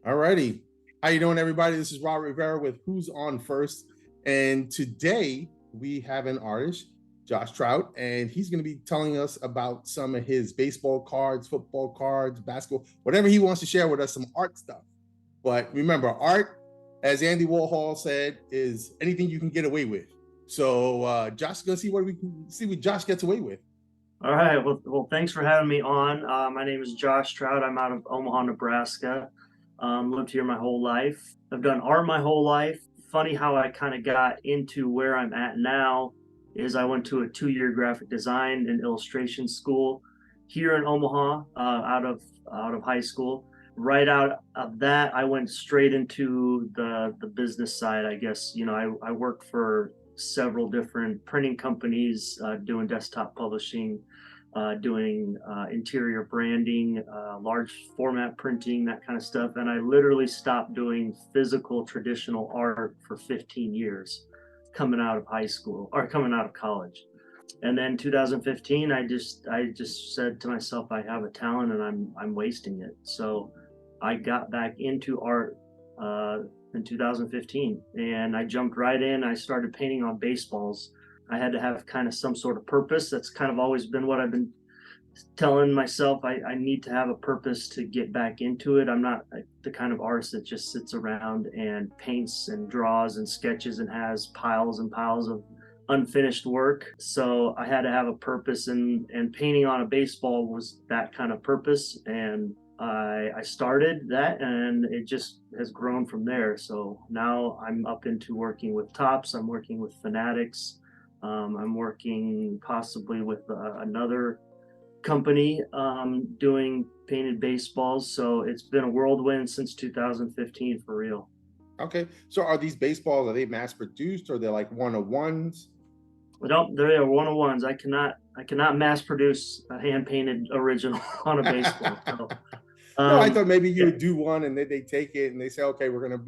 All righty. How you doing, everybody? This is Robert Rivera with Who's On First. And today we have an artist, Josh Trout, and he's going to be telling us about some of his baseball cards, football cards, basketball, whatever he wants to share with us, some art stuff. But remember, art, as Andy Warhol said, is anything you can get away with. So Josh is going to see what Josh gets away with. All right. Well, thanks for having me on. My name is Josh Trout. I'm out of Omaha, Nebraska. Lived here my whole life. I've done art my whole life. Funny how I kind of got into where I'm at now is I went to a 2-year graphic design and illustration school here in Omaha, out of high school. Right out of that, I went straight into the business side. I guess I worked for several different printing companies, doing desktop publishing, doing interior branding, large format printing, that kind of stuff. And I literally stopped doing physical traditional art for 15 years coming out of high school or coming out of college. And then 2015, I just said to myself, I have a talent and I'm wasting it. So I got back into art in 2015, and I jumped right in. I started painting on baseballs. I had to have kind of some sort of purpose. That's kind of always been what I've been telling myself. I need to have a purpose to get back into it. I'm not the kind of artist that just sits around and paints and draws and sketches and has piles and piles of unfinished work. So I had to have a purpose, and painting on a baseball was that kind of purpose. And I started that, and it just has grown from there. So now I'm up into working with Tops. I'm working with Fanatics. I'm working possibly with another company, doing painted baseballs. So it's been a whirlwind since 2015 for real. Okay. So are these baseballs, are they mass produced or they're like one of ones? But don't, they are one of ones. I cannot mass produce a hand painted original on a baseball. So No, I thought maybe you yeah, would do one and then they take it and they say, okay, we're gonna,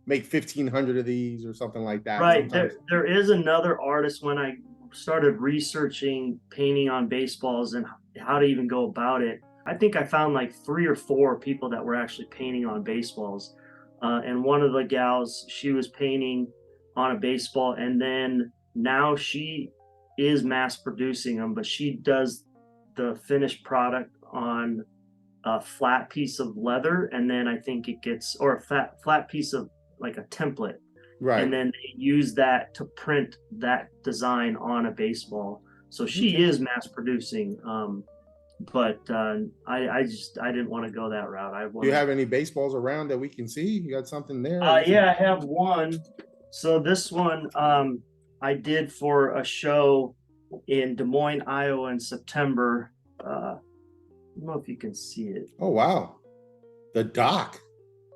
make 1,500 of these or something like that. right. Sometimes. There is another artist. When I started researching painting on baseballs and how to even go about it, I think I found like 3 or 4 people that were actually painting on baseballs. And one of the gals, she was painting on a baseball, and then now she is mass producing them, but she does the finished product on a flat piece of leather, and then I think it gets, or a flat piece of like a template, and Right. then they use that to print that design on a baseball. So she Okay. is mass producing, but I didn't want to go that route. I Do you wanted. have any baseballs around that we can see? You got something there? We can. Yeah, I have one. So this one, I did for a show in Des Moines, Iowa in September. I don't know if you can see it. Oh wow. The dock.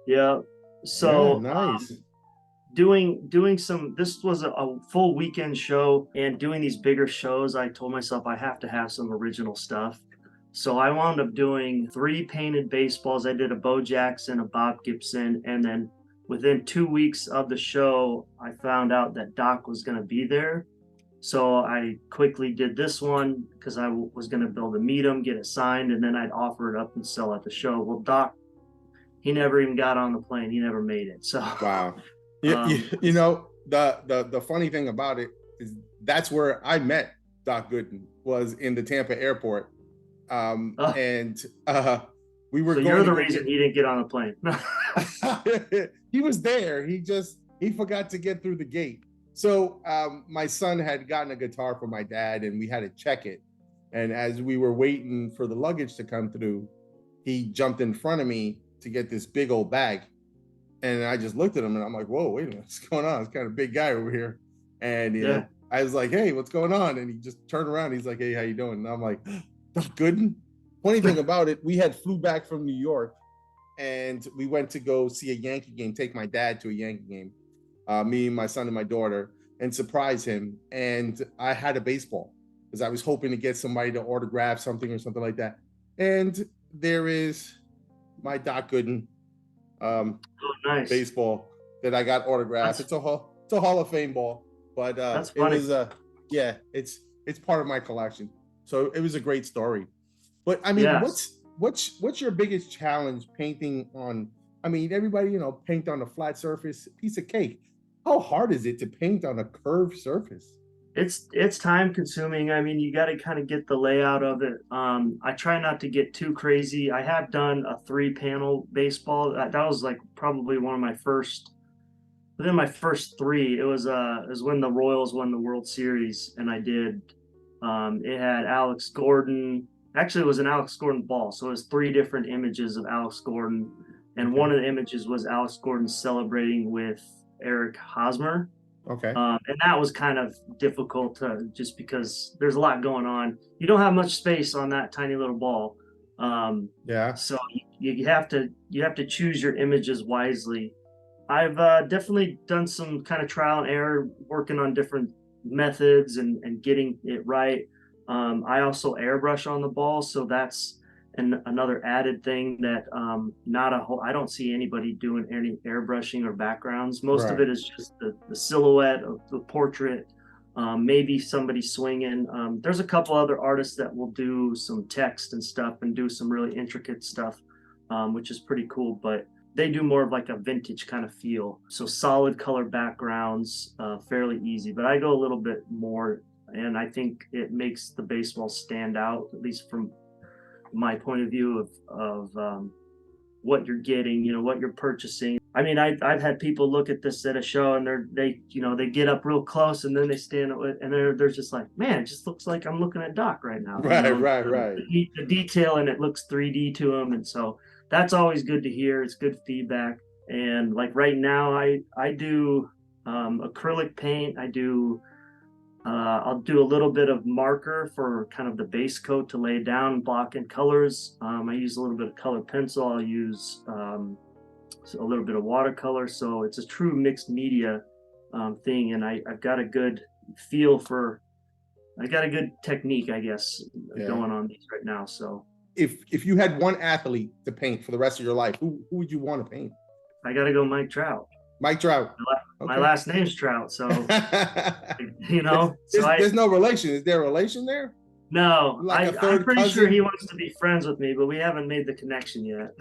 Yeah. Yeah, So nice. doing some, this was a full weekend show, and doing these bigger shows, I told myself I have to have some original stuff. So I wound up doing 3 painted baseballs. I did a Bo Jackson, a Bob Gibson, and then within 2 weeks of the show, I found out that Doc was going to be there. So I quickly did this one because I was going to build a meet him, get it signed, and then I'd offer it up and sell at the show. Well, Doc, he never even got on the plane. He never made it. So Wow. it's, The funny thing about it is that's where I met Doc Gooden, was in the Tampa airport. uh, And we were so going you're to the go reason get. he didn't get on the plane. He was there. He forgot to get through the gate. So my son had gotten a guitar for my dad, and we had to check it. And as we were waiting for the luggage to come through, he jumped in front of me to get this big old bag. And I just looked at him and I'm like, whoa, wait a minute, what's going on? It's kind of big guy over here. And Yeah. I was like, hey, what's going on? And he just turned around. He's like, hey, how you doing? And I'm like, Doc Gooden. Funny thing about it, we had flew back from New York and we went to go see a Yankee game, take my dad to a Yankee game, me, my son, and my daughter, and surprise him. And I had a baseball because I was hoping to get somebody to autograph something or something like that. And there is my Doc Gooden Oh, nice. baseball that I got autographed. That's It's a Hall of Fame ball, but that's it funny. was yeah, it's part of my collection. So it was a great story. But I mean, Yes. what's your biggest challenge painting on I mean, everybody, paint on a flat surface, piece of cake. How hard is it to paint on a curved surface? It's time consuming. I mean, you got to kind of get the layout of it. I try not to get too crazy. I have done a 3 panel baseball. That was like probably one of my first, within my first three. It was when the Royals won the World Series, and I did. It had Alex Gordon. Actually, it was an Alex Gordon ball, so it was three different images of Alex Gordon, and one Okay. of the images was Alex Gordon celebrating with Eric Hosmer. Okay. And that was kind of difficult to, just because there's a lot going on. You don't have much space on that tiny little ball. Um, Yeah. so you have to choose your images wisely. I've definitely done some kind of trial and error working on different methods and getting it right. I also airbrush on the ball, so that's another added thing that not a whole. I don't see anybody doing any airbrushing or backgrounds. Most of Right. it is just the silhouette of the portrait. Maybe somebody swinging. There's a couple other artists that will do some text and stuff and do some really intricate stuff, which is pretty cool. But they do more of like a vintage kind of feel. So solid color backgrounds, fairly easy. But I go a little bit more, and I think it makes the baseball stand out, at least from my point of view of what you're getting, what you're purchasing. I mean, I've had people look at this at a show, and they get up real close, and then they stand and they're just like, man, it just looks like I'm looking at Doc right now. Right. Right. Right. The detail, and it looks 3D to them, and so that's always good to hear. It's good feedback. And like right now, I do acrylic paint. I'll do a little bit of marker for kind of the base coat to lay down, block in colors. I use a little bit of colored pencil. I'll use a little bit of watercolor. So it's a true mixed media thing. And I've got a good feel for, I got a good technique, I guess, Yeah. going on these right now. So If you had one athlete to paint for the rest of your life, who would you want to paint? I got to go Mike Trout. Mike Trout. My Okay. last name's Trout. So, so There's no relation. Is there a relation there? no, Like a I'm third pretty sure he cousin? wants to be friends with me, but we haven't made the connection yet.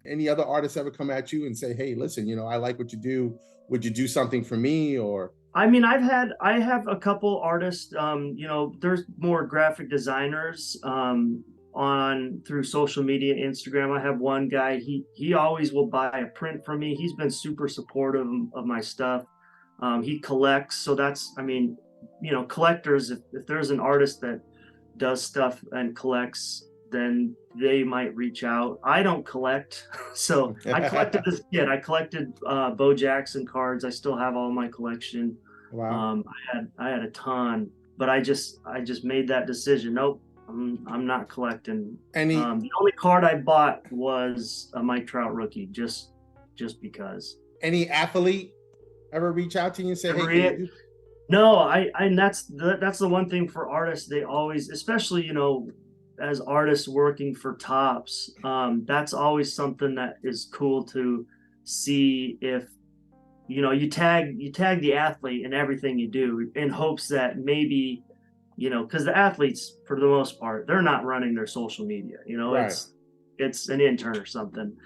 Any other artists ever come at you and say, "Hey, listen, I like what you do. Would you do something for me?" Or I mean, I have a couple artists. There's more graphic designers on through social media, Instagram. I have one guy. He always will buy a print from me. He's been super supportive of my stuff. He collects, so that's, I mean, collectors. If there's an artist that does stuff and collects, then they might reach out. I don't collect, so I collected this kid. I collected Bo Jackson cards. I still have all my collection. wow. I had a ton, but I just made that decision. Nope, I'm not collecting. Any The only card I bought was a Mike Trout rookie, just because. any athlete ever reach out to you and say, "Hey, Ever can you it? do?" No, and that's the one thing for artists. They always, especially as artists working for Tops, that's always something that is cool to see. If you tag the athlete in everything you do, in hopes that maybe, because the athletes, for the most part, they're not running their social media. Right. It's an intern or something.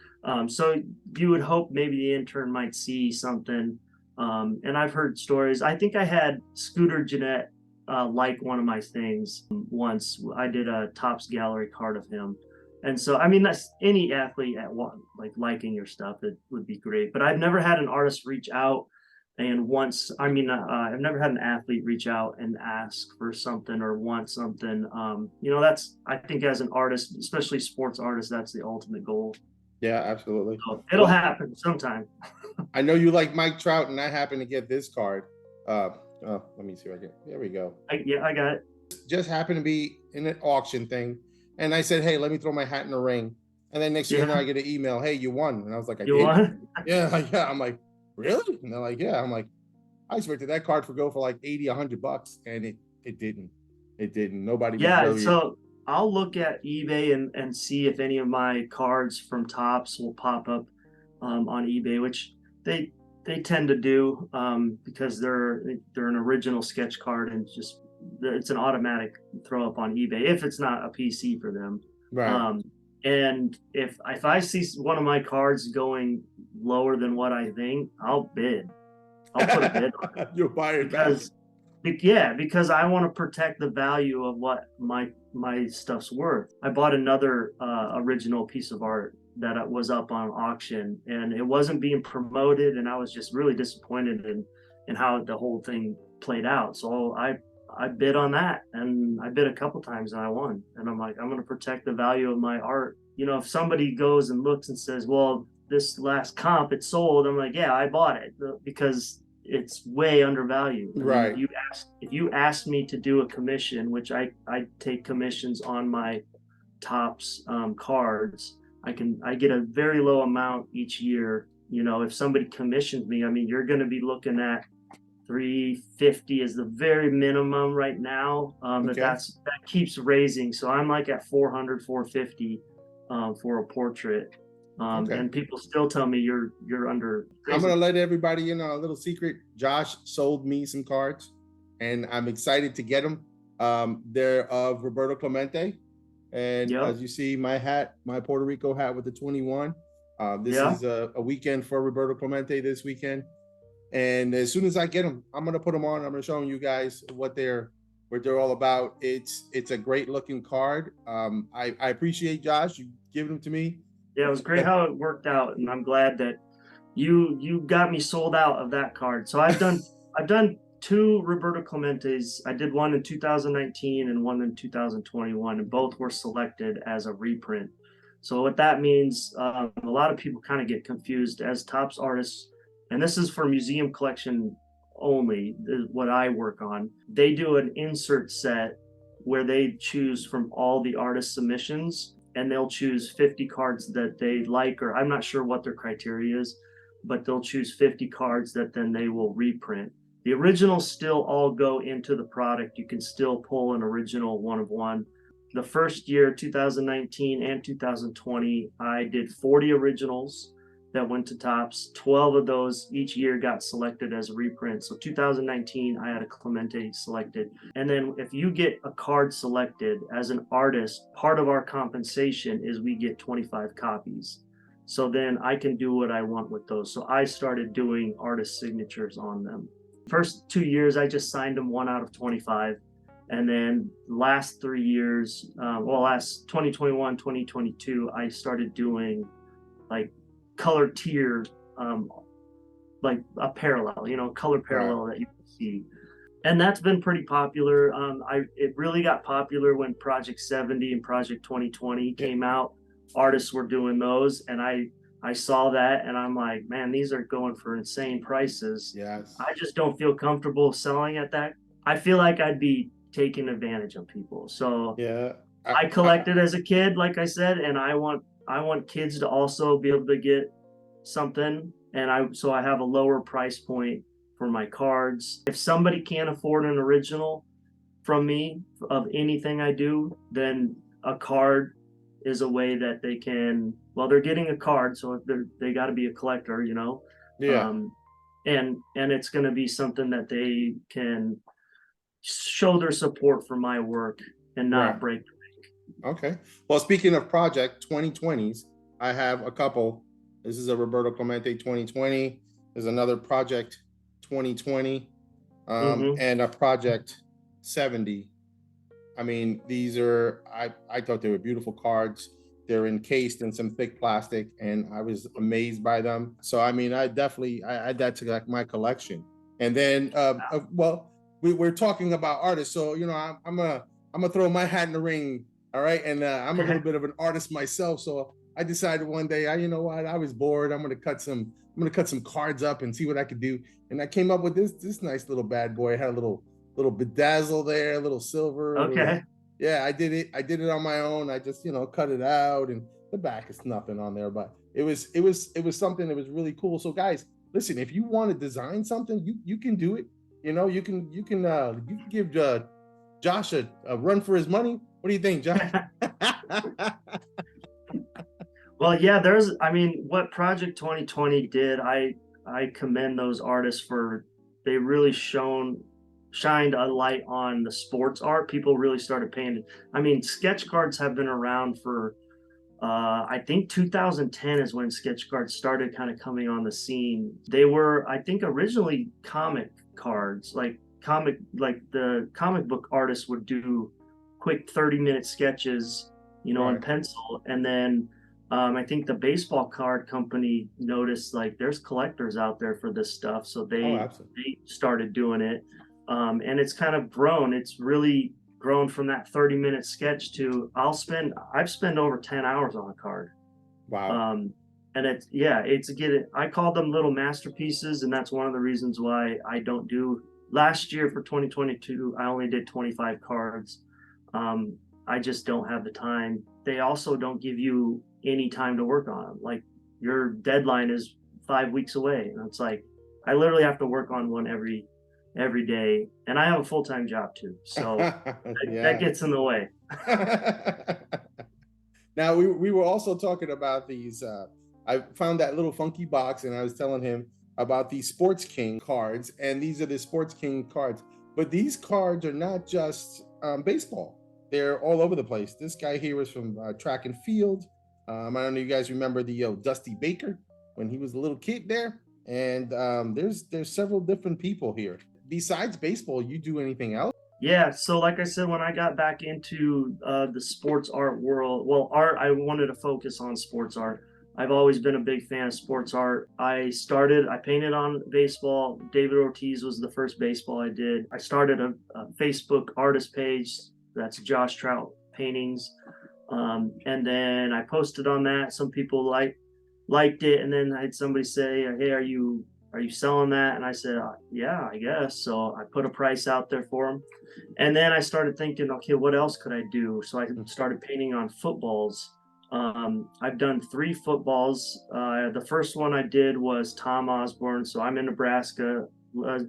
So you would hope maybe the intern might see something. And I've heard stories. I think I had Scooter Jeanette like one of my things once. I did a Tops gallery card of him. And so, I mean, that's any athlete at one, like liking your stuff, it would be great. But I've never had an artist reach out and I've never had an athlete reach out and ask for something or want something. That's, I think, as an artist, especially sports artist, that's the ultimate goal. Yeah, absolutely. So it'll Well, happen sometime. I know you like Mike Trout, and I happen to get this card. Let me see right here. There we go. Yeah, I got it. Just happened to be in an auction thing, and I said, "Hey, let me throw my hat in the ring." And then next thing you know, Yeah, I get an email, "Hey, you won," and I was like, "I you did." want? Yeah, like, yeah. I'm like, "Really?" And they're like, "Yeah." I'm like, "I expected that card to go for like 80, $100, and it didn't. It didn't. Nobody was Yeah, really." so I'll look at eBay and see if any of my cards from Tops will pop up on eBay, which they they tend to do, because they're an original sketch card, and it's an automatic throw up on eBay if it's not a PC for them. Right. Um, And if I see one of my cards going lower than what I think, I'll bid. I'll put a bid on it You'll buy it back. because I want to protect the value of what my stuff's worth. I bought another original piece of art that was up on auction, and it wasn't being promoted, and I was just really disappointed in how the whole thing played out. So I bid on that, and I bid a couple times and I won. And I'm like, I'm going to protect the value of my art. You know, if somebody goes and looks and says, well, this last comp it sold, I'm like, yeah, I bought it because it's way undervalued. I mean, Right. if you ask me to do a commission, which I take commissions on my Topps cards, I get a very low amount each year. You know, if somebody commissions me, I mean, you're going to be looking at 350 is the very minimum right now. Okay. That keeps raising. So I'm like at 400, 450 for a portrait. Okay. And people still tell me you're under. I'm gonna let everybody in on a little secret. Josh sold me some cards, and I'm excited to get them. They're of Roberto Clemente, and Yep. as you see, my hat, my Puerto Rico hat with the 21. This Yeah. is a weekend for Roberto Clemente this weekend, and as soon as I get them, I'm gonna put them on. I'm gonna show you guys what they're all about. It's a great looking card. I appreciate Josh you giving them to me. Yeah, it was great how it worked out, and I'm glad that you got me sold out of that card. So I've done two Roberto Clementes. I did one in 2019 and one in 2021, and both were selected as a reprint. So what that means, a lot of people kind of get confused as Topps artists, and this is for museum collection only, what I work on. They do an insert set where they choose from all the artist submissions, and they'll choose 50 cards that they like, or I'm not sure what their criteria is, but they'll choose 50 cards that then they will reprint. The originals still all go into the product. You can still pull an original one of one. The first year, 2019 and 2020, I did 40 originals that went to Topps. 12 of those each year got selected as a reprint. So 2019, I had a Clemente selected. And then if you get a card selected as an artist, part of our compensation is we get 25 copies. So then I can do what I want with those. So I started doing artist signatures on them. First 2 years, I just signed them 1 out of 25. And then last 3 years, last 2021, 2022, I started doing like color tier, like a parallel, color parallel that you can see. And that's been pretty popular. It really got popular when Project 70 and Project 2020 came out. Artists were doing those, and I saw that, and I'm like, man, these are going for insane prices. Yes. I just don't feel comfortable selling at that. I feel like I'd be taking advantage of people. So yeah, I collected as a kid, like I said, and I want kids to also be able to get something, and I have a lower price point for my cards. If somebody can't afford an original from me of anything I do, then a card is a way that they can, well, they're getting a card, so they got to be a collector, Yeah. And it's going to be something that they can show their support for my work and not break the bank. Okay. Well, speaking of Project 2020s, I have a couple. This is a Roberto Clemente 2020. There's another Project 2020 and a Project 70. I mean, these are, I thought they were beautiful cards. They're encased in some thick plastic, and I was amazed by them. So, I mean, I add that to like my collection. And then, well, we're talking about artists. So, I'm gonna throw my hat in the ring. All right. And I'm a little bit of an artist myself. So I decided one day, you know what, I was bored. I'm gonna cut some cards up and see what I could do. And I came up with this nice little bad boy. It had a little bedazzle there, a little silver. Okay. I did it on my own. I just, cut it out, and the back is nothing on there, but it was something that was really cool. So guys, listen, if you want to design something, you can do it. You can give Josh a run for his money. What do you think, Josh? Well, yeah, what Project 2020 did, I commend those artists for, they really shined a light on the sports art. People really started paying. Sketch cards have been around for I think 2010 is when sketch cards started kind of coming on the scene. They were, I think, originally comic cards, like the comic book artists would do quick 30-minute sketches, in Right. pencil. And then I think the baseball card company noticed like there's collectors out there for this stuff. So Oh, they absolutely. they started doing it. And it's kind of grown. It's really grown from that 30-minute sketch to I've spent over 10 hours on a card. Wow. Um, and I call them little masterpieces, and that's one of the reasons why I don't do last year for 2022, I only did 25 cards. Um, I just don't have the time. They also don't give you any time to work on them. Like your deadline is 5 weeks away. And it's like I literally have to work on one every day. And I have a full-time job too. So that Yeah. gets in the way. Now we were also talking about these. I found that little funky box, and I was telling him about these Sports King cards, and these are the Sports King cards. But these cards are not just baseball; they're all over the place. This guy here is from track and field. I don't know if you guys remember the Dusty Baker when he was a little kid there. And there's several different people here. Besides baseball, you do anything else? Yeah, so like I said, when I got back into the sports art world, well, art, I wanted to focus on sports art. I've always been a big fan of sports art. I painted on baseball. David Ortiz was the first baseball I did. I started a Facebook artist page. That's Josh Trout Paintings. And then I posted on that. Some people liked it, and then I had somebody say, "Hey, are you selling that?" And I said, "Yeah, I guess." So I put a price out there for them, and then I started thinking, okay, what else could I do? So I started painting on footballs. I've done 3 footballs. The first one I did was Tom Osborne. So I'm in Nebraska,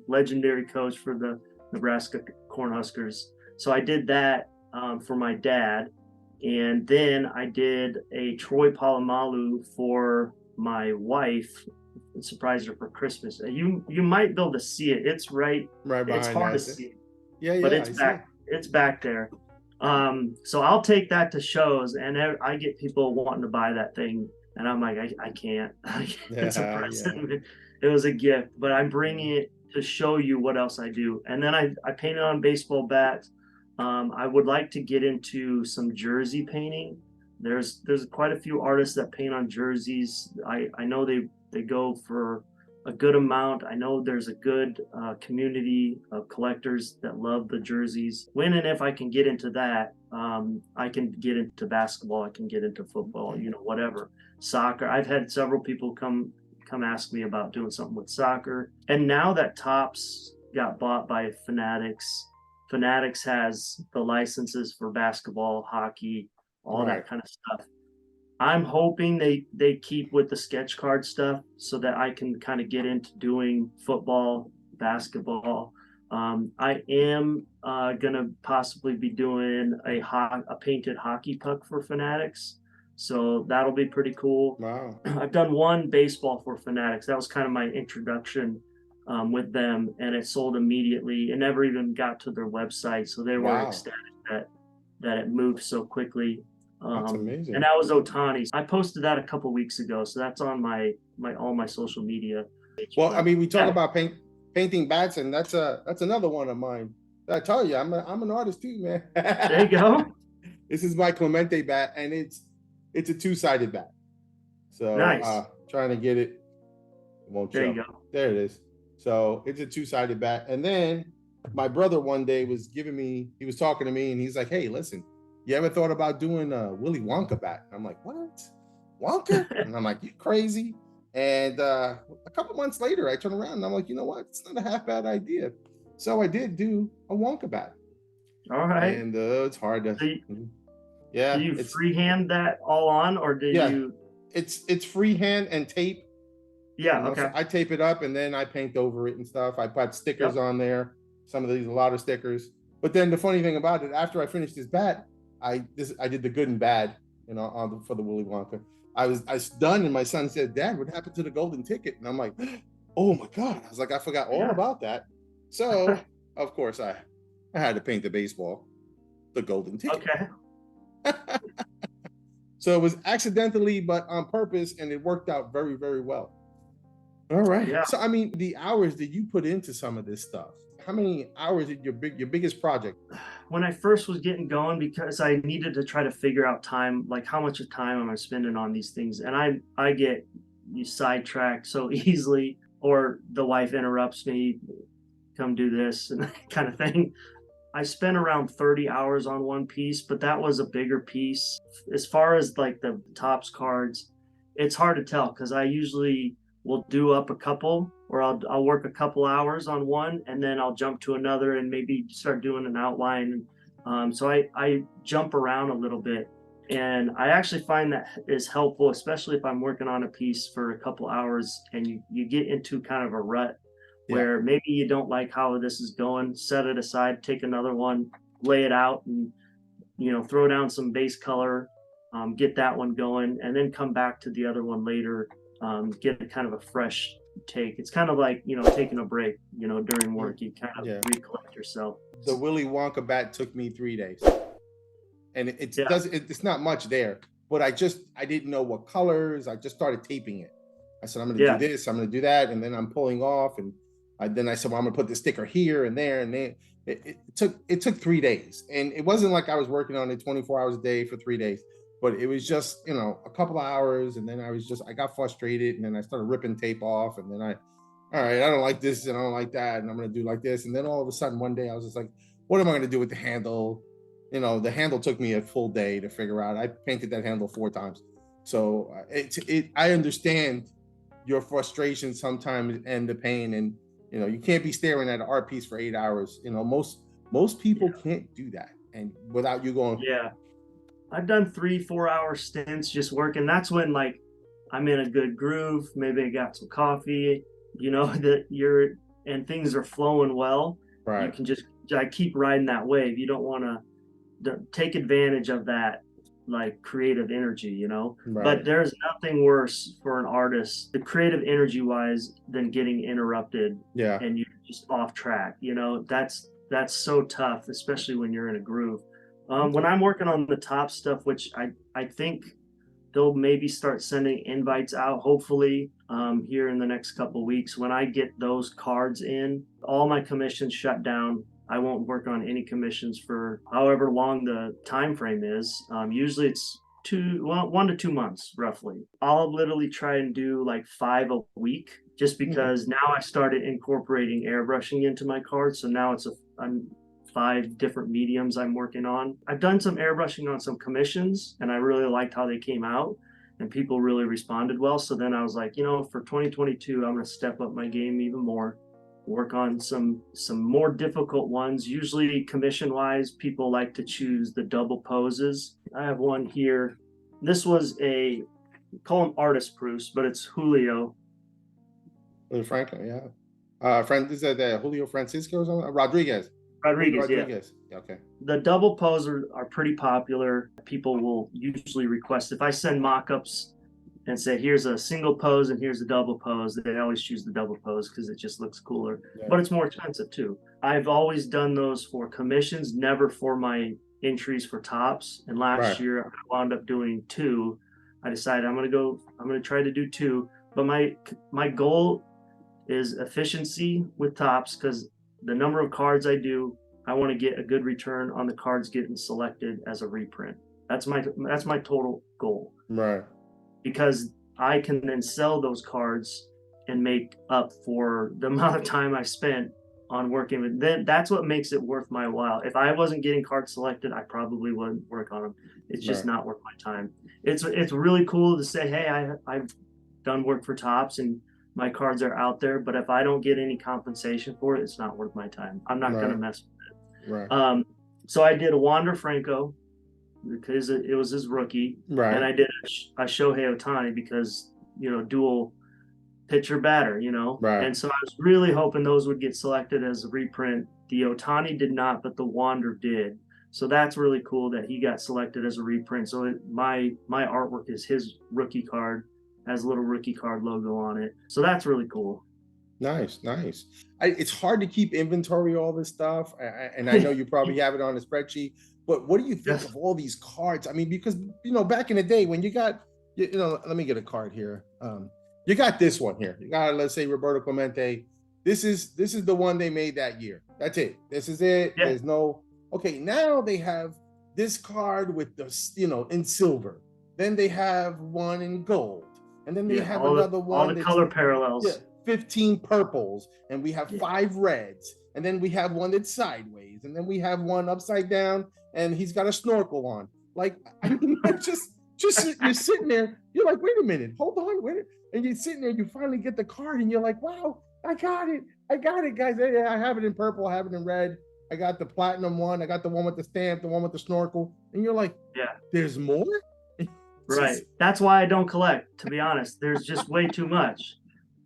legendary coach for the Nebraska Cornhuskers. So I did that for my dad. And then I did a Troy Polamalu for my wife and surprised her for Christmas. You might be able to see it. Right It's behind hard to that. see, Yeah, but yeah, I see it. it's back there. So I'll take that to shows, and I get people wanting to buy that thing, and I'm like, I can't. It's a Yeah, yeah. present. It was a gift, but I'm bringing it to show you what else I do. And then I painted on baseball bats. I would like to get into some jersey painting. There's quite a few artists that paint on jerseys. I know they go for a good amount. I know there's a good community of collectors that love the jerseys. When and if I can get into that, I can get into basketball. I can get into football. Okay. Whatever. Soccer. I've had several people come ask me about doing something with soccer. And now that Topps got bought by Fanatics, Fanatics has the licenses for basketball, hockey, all Right. that kind of stuff. I'm hoping they keep with the sketch card stuff so that I can kind of get into doing football, basketball. I am gonna possibly be doing a painted hockey puck for Fanatics, so that'll be pretty cool. Wow. I've done one baseball for Fanatics. That was kind of my introduction with them, and it sold immediately. It never even got to their website, so they were Wow. ecstatic that it moved so quickly. That's And amazing. that was Otani. I posted that a couple weeks ago, so that's on my all my social media page. Well, I But mean, we talk yeah, about painting bats, and that's another one of mine. I tell you, I'm an artist too, man. there you go. This is my Clemente bat, and it's a two-sided bat. So Nice. trying to get it, it won't There you show. go. There it is. So it's a two-sided bat. And then my brother one day he was talking to me, and he's like, "Hey, listen, you ever thought about doing a Willy Wonka bat?" And I'm like, "What? Wonka?" And I'm like, "You crazy?" And a couple months later, I turn around and I'm like, "You know what? It's not a half bad idea." So I did do a Wonka bat, All right. and it's hard to, So you, do yeah, you freehand that all on, or did yeah, you? it's freehand and tape. Yeah. So Okay. I tape it up and then I paint over it and stuff. I put stickers Yep. on there. A lot of stickers. But then the funny thing about it, after I finished this bat, I did the good and bad, for the Willy Wonka. I was done, and my son said, "Dad, what happened to the golden ticket?" And I'm like, "Oh my god!" I was like, "I forgot all Yeah. about that." So of course I had to paint the baseball, the golden ticket. Okay. So it was accidentally, but on purpose, and it worked out very, very well. All right. Yeah. So I mean, the hours that you put into some of this stuff. How many hours did your biggest project? When I first was getting going, because I needed to try to figure out time, like how much of time am I spending on these things, and I get sidetracked so easily, or the wife interrupts me, come do this and kind of thing. I spent around 30 hours on one piece, but that was a bigger piece. As far as like the tops cards, it's hard to tell because I usually will do up a couple, or I'll work a couple hours on one and then I'll jump to another and maybe start doing an outline. So I jump around a little bit, and I actually find that is helpful, especially if I'm working on a piece for a couple hours and you get into kind of a rut Yeah. where maybe you don't like how this is going. Set it aside, take another one, lay it out, and throw down some base color, get that one going, and then come back to the other one later, get a kind of a fresh take. It's kind of like taking a break. During work, you kind of Yeah. recollect yourself. The Willy Wonka bat took me 3 days, and Yeah. it's not much there, but I didn't know what colors. I just started taping it. I said I'm going to Yeah. do this, I'm going to do that, and then I'm pulling off, and then I said, well, I'm going to put the sticker here and there, and then it took 3 days, and it wasn't like I was working on it 24 hours a day for 3 days, but it was just a couple of hours, and then I got frustrated, and then I started ripping tape off, and then all right, I don't like this and I don't like that, and I'm going to do like this, and then all of a sudden one day I was just like, what am I going to do with the handle? The handle took me a full day to figure out. I painted that handle 4 times. So I understand your frustration sometimes and the pain, and you can't be staring at an art piece for 8 hours. Most people can't do that, and without you going. Yeah. I've done 3-4 hour stints just working. That's when like I'm in a good groove. Maybe I got some coffee, that and things are flowing well. You Right. can just I keep riding that wave. You don't want to take advantage of that like creative energy. But Right. there's nothing worse for an artist, the creative energy wise, than getting interrupted Yeah. and you're just off track. That's so tough, especially when you're in a groove. When Okay. I'm working on the top stuff, which I think they'll maybe start sending invites out, hopefully, here in the next couple of weeks. When I get those cards in, all my commissions shut down. I won't work on any commissions for however long the time frame is. Usually it's 1 to 2 months roughly. I'll literally try and do like 5 a week, just Okay. because now I started incorporating airbrushing into my cards. So now I'm 5 different mediums I'm working on. I've done some airbrushing on some commissions, and I really liked how they came out, and people really responded well. So then I was like, for 2022, I'm going to step up my game even more, work on some more difficult ones. Usually commission wise, people like to choose the double poses. I have one here. This was call him artist proofs, but it's Julio. Franklin, yeah. Is that Julio Francisco or something? Rodriguez. Julio Rodriguez, yeah. Rodriguez. Okay. The double pose are pretty popular. People will usually request, if I send mock-ups and say here's a single pose and here's a double pose, they always choose the double pose because it just looks cooler. Yeah. But it's more expensive too. I've always done those for commissions, never for my entries for tops. And last Right. year I wound up doing 2. I decided I'm gonna try to do 2. But my goal is efficiency with tops, because the number of cards I do, I want to get a good return on the cards getting selected as a reprint. That's my total goal, Right. because I can then sell those cards and make up for the amount of time I spent on working with. Then that's what makes it worth my while. If I wasn't getting cards selected, I probably wouldn't work on them. It's just Right. not worth my time. It's really cool to say, hey, I've done work for tops and my cards are out there, but if I don't get any compensation for it, it's not worth my time. I'm not going to Right. mess with Right. it. So I did a Wander Franco because it was his rookie, and I Right. did a Shohei Ohtani because dual pitcher batter, Right. and so I was really hoping those would get selected as a reprint. The Ohtani did not, but the Wander did. So that's really cool that he got selected as a reprint. So my artwork is his rookie card, has a little rookie card logo on it. So that's really cool. Nice. Nice. It's hard to keep inventory of all this stuff, and I know you probably have it on a spreadsheet, But what do you think Yes. of all these cards? I mean, because back in the day when you got, let me get a card here. You got this one here. You got, let's say, Roberto Clemente. This is the one they made that year. That's it. This is it. Yeah. There's no. Okay, now they have this card with the, in silver. Then they have one in gold, and then they Yeah. have All another all one the that's, color yeah, parallels. 15 purples, and we have Yeah. 5 reds, and then we have one that's sideways, and then we have one upside down, and he's got a snorkel on. Like, I mean, just you're sitting there, you're like, wait a minute, hold on, wait. And you're sitting there, you finally get the card, and you're like, wow, I got it, guys. I have it in purple, I have it in red. I got the platinum one, I got the one with the stamp, the one with the snorkel, and you're like, Yeah. there's more. Right. That's why I don't collect, to be honest. There's just way too much.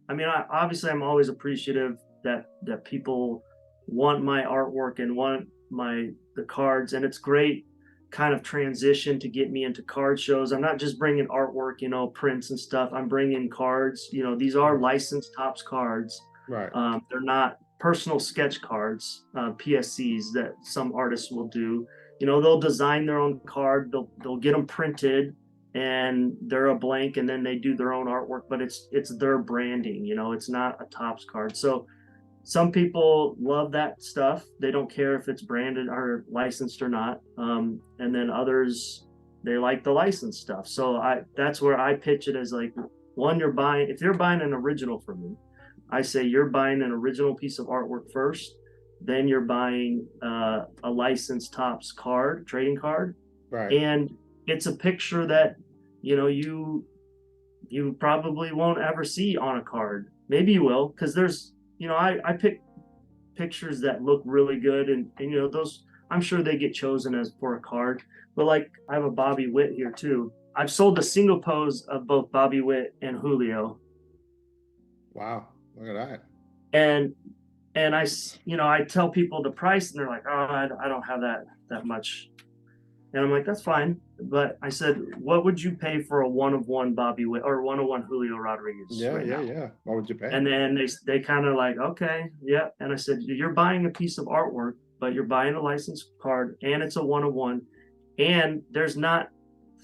I mean, obviously I'm always appreciative that people want my artwork and want the cards, and it's great kind of transition to get me into card shows. I'm not just bringing artwork, prints and stuff. I'm bringing cards. These are licensed Topps cards. Right. They're not personal sketch cards, PSCs that some artists will do. They'll design their own card. They'll get them printed, and they're a blank, and then they do their own artwork. But it's their branding. It's not a Topps card. So some people love that stuff. They don't care if it's branded or licensed or not. And then others, they like the licensed stuff. So that's where I pitch it as like, one, if you're buying an original from me, I say you're buying an original piece of artwork first, then you're buying a licensed Topps card, trading card. Right. And it's a picture that, you probably won't ever see on a card. Maybe you will, because there's, I pick pictures that look really good, and those, I'm sure they get chosen as for a card. But like, I have a Bobby Witt here too. I've sold a single pose of both Bobby Witt and Julio. Wow, look at that. And I tell people the price, and they're like, oh, I don't have that much. And I'm like, that's fine. But I said, what would you pay for a 1-of-1 Bobby Witt or 1-of-1 Julio Rodriguez? Yeah, right now? yeah. What would you pay? And then they kind of like, okay, yeah. And I said, you're buying a piece of artwork, but you're buying a license card, and it's a 1-of-1. And there's not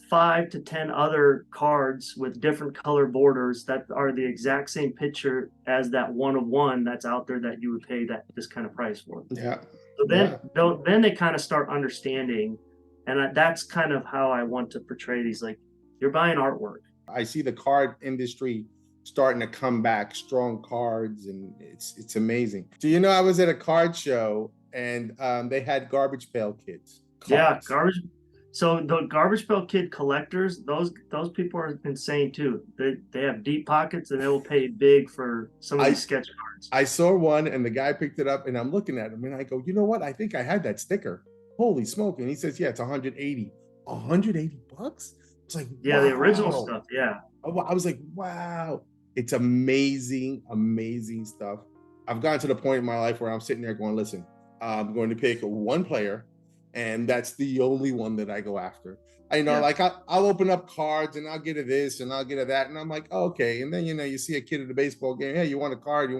5 to 10 other cards with different color borders that are the exact same picture as that 1-of-1 that's out there that you would pay this kind of price for. Yeah. So then they kind of start understanding. And that's kind of how I want to portray these. Like, you're buying artwork. I see the card industry starting to come back, strong cards, and it's amazing. Do you know, I was at a card show, and they had Garbage Pail Kids cards. Yeah, garbage. So the Garbage Pail Kid collectors, those people are insane too. They have deep pockets, and they will pay big for some of these sketch cards. I saw one, and the guy picked it up, and I'm looking at him, and I go, you know what? I think I had that sticker. Holy smoke. And he says, yeah, it's 180. $180? It's like, yeah, wow. The original stuff. Yeah. I was like, wow, it's amazing, amazing stuff. I've gotten to the point in my life where I'm sitting there going, listen, I'm going to pick one player, and that's the only one that I go after. Like I'll open up cards, and I'll get a this and I'll get a that. And I'm like, oh, okay. And then, you see a kid at a baseball game. Hey, you want a card?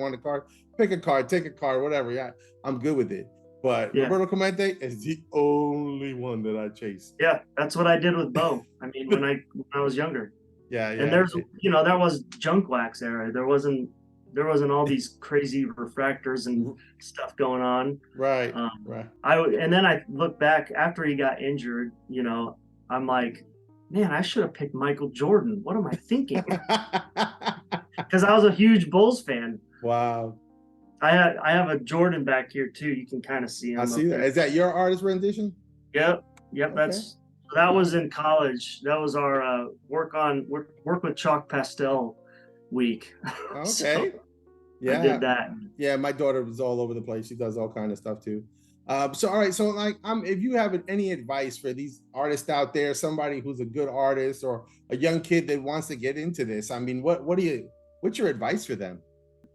Pick a card, take a card, whatever. Yeah, I'm good with it. But Roberto Clemente is the only one that I chase. Yeah, that's what I did with Bo. I mean, when I was younger. Yeah. And there's, that was junk wax era. There wasn't all these crazy refractors and stuff going on. Right. Right. And then I look back after he got injured. I'm like, man, I should have picked Michael Jordan. What am I thinking? Because I was a huge Bulls fan. Wow. I have a Jordan back here too. You can kind of see him. I see that. Is that your artist rendition? Yep. Okay. That was in college. That was our work with chalk pastel week. Okay. So yeah. I did that. Yeah, my daughter was all over the place. She does all kind of stuff too. So all right. So like, if you have any advice for these artists out there, somebody who's a good artist or a young kid that wants to get into this, I mean, what's your advice for them?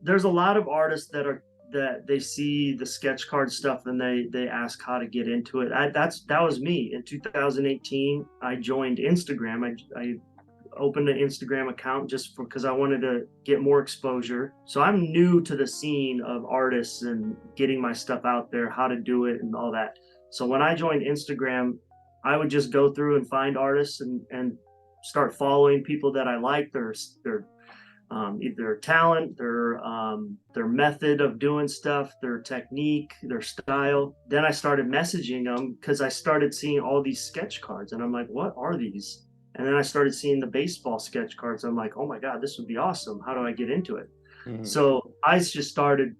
There's a lot of artists that they see the sketch card stuff and they ask how to get into it. That was me in 2018. I joined Instagram. I opened an Instagram account just because I wanted to get more exposure. So I'm new to the scene of artists and getting my stuff out there, how to do it and all that. So when I joined Instagram, I would just go through and find artists and start following people that I like, their either talent, their method of doing stuff, their technique, their style. Then I started messaging them because I started seeing all these sketch cards, and I'm like, what are these? And then I started seeing the baseball sketch cards. I'm like, oh my God, this would be awesome. How do I get into it? Mhm. So I just started,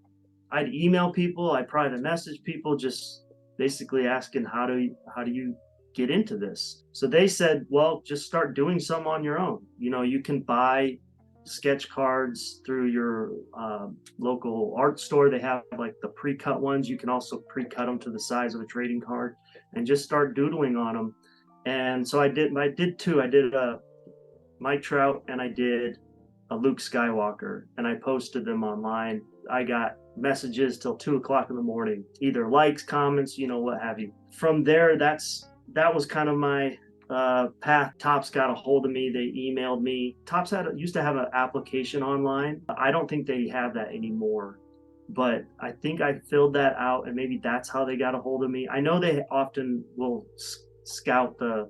I'd email people, I private message people, just basically asking, how do you get into this? So they said, well, just start doing some on your own. You can buy sketch cards through your local art store. They have like the pre-cut ones. You can also pre-cut them to the size of a trading card and just start doodling on them. And so I did two. I did a Mike Trout and I did a Luke Skywalker, and I posted them online. I got messages till 2 o'clock in the morning, either likes, comments, what have you. From there, that was kind of my path. Topps got a hold of me. They emailed me. Topps used to have an application online. I don't think they have that anymore, but I think I filled that out, and maybe that's how they got a hold of me. I know they often will scout the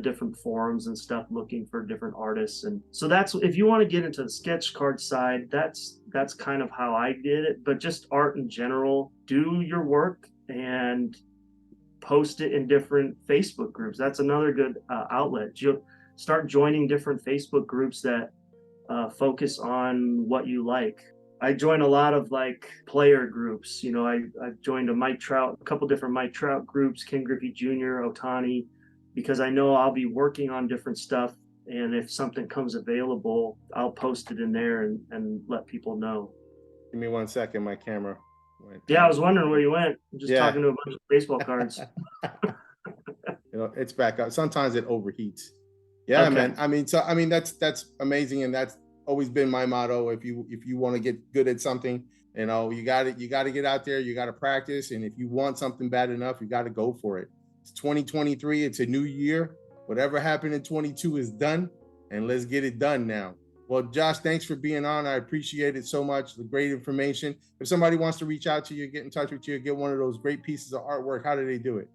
different forums and stuff looking for different artists. And so that's, if you want to get into the sketch card side, that's kind of how I did it. But just art in general, do your work and post it in different Facebook groups. That's another good outlet. You'll start joining different Facebook groups that focus on what you like. I joined a lot of like player groups. I joined a couple different Mike Trout groups, Ken Griffey Jr., Ohtani, because I know I'll be working on different stuff. And if something comes available, I'll post it in there and let people know. Give me 1 second. My camera went. Yeah, I was wondering where you went. I'm just Yeah. talking to a bunch of baseball cards. It's back up. Sometimes it overheats. Yeah, Okay. man. I mean, that's amazing, and that's always been my motto. If you want to get good at something, you got to get out there. You got to practice, and if you want something bad enough, you got to go for it. It's 2023. It's a new year. Whatever happened in 22 is done, and let's get it done now. Well, Josh, thanks for being on. I appreciate it so much. The great information. If somebody wants to reach out to you, get in touch with you, get one of those great pieces of artwork, how do they do it?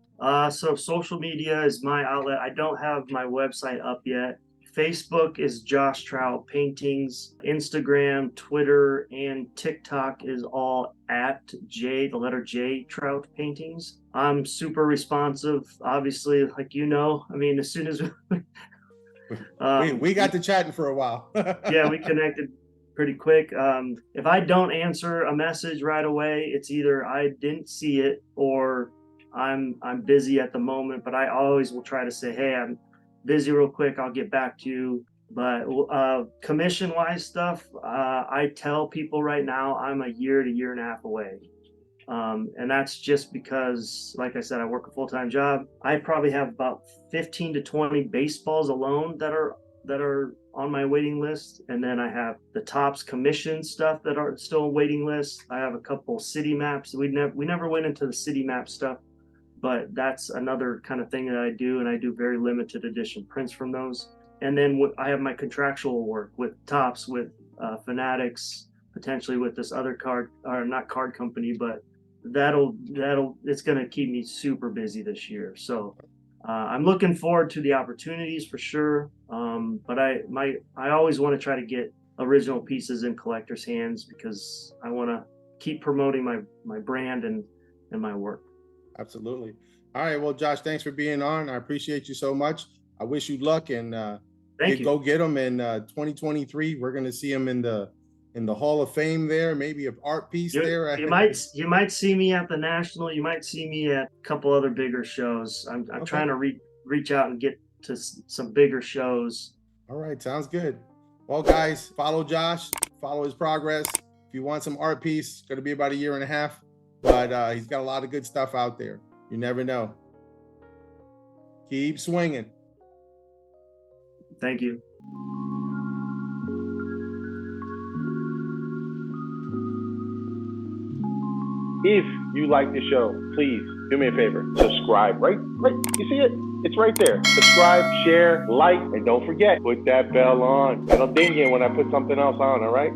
So social media is my outlet. I don't have my website up yet. Facebook is Josh Trout Paintings. Instagram, Twitter, and TikTok is all at the letter J Trout Paintings. I'm super responsive, obviously, like I mean, as soon as we got to chatting for a while. yeah, we connected pretty quick. If I don't answer a message right away, it's either I didn't see it or I'm busy at the moment, but I always will try to say, hey, I'm busy real quick, I'll get back to you. But commission wise stuff, I tell people right now I'm a year to year and a half away. And that's just because, like I said, I work a full-time job. I probably have about 15 to 20 baseballs alone that are on my waiting list. And then I have the Topps commission stuff that are still waiting list. I have a couple city maps. We never went into the city map stuff, but that's another kind of thing that I do. And I do very limited edition prints from those. And then I have my contractual work with Topps, with Fanatics, potentially with this other not card company, but it's going to keep me super busy this year. So I'm looking forward to the opportunities for sure. But I always want to try to get original pieces in collectors' hands because I want to keep promoting my brand and my work. Absolutely. All right. Well, Josh, thanks for being on. I appreciate you so much. I wish you luck, and go get them in 2023. We're going to see them in the Hall of Fame there, maybe an art piece there. You might see me at the National. You might see me at a couple other bigger shows. I'm okay. Trying to reach out and get to some bigger shows. All right, sounds good. Well, guys, follow Josh, follow his progress. If you want some art piece, it's going to be about a year and a half, but he's got a lot of good stuff out there. You never know. Keep swinging. Thank you. If you like the show, please do me a favor. Subscribe. Right. You see it? It's right there. Subscribe, share, like, and don't forget, put that bell on. It'll ding you when I put something else on, all right?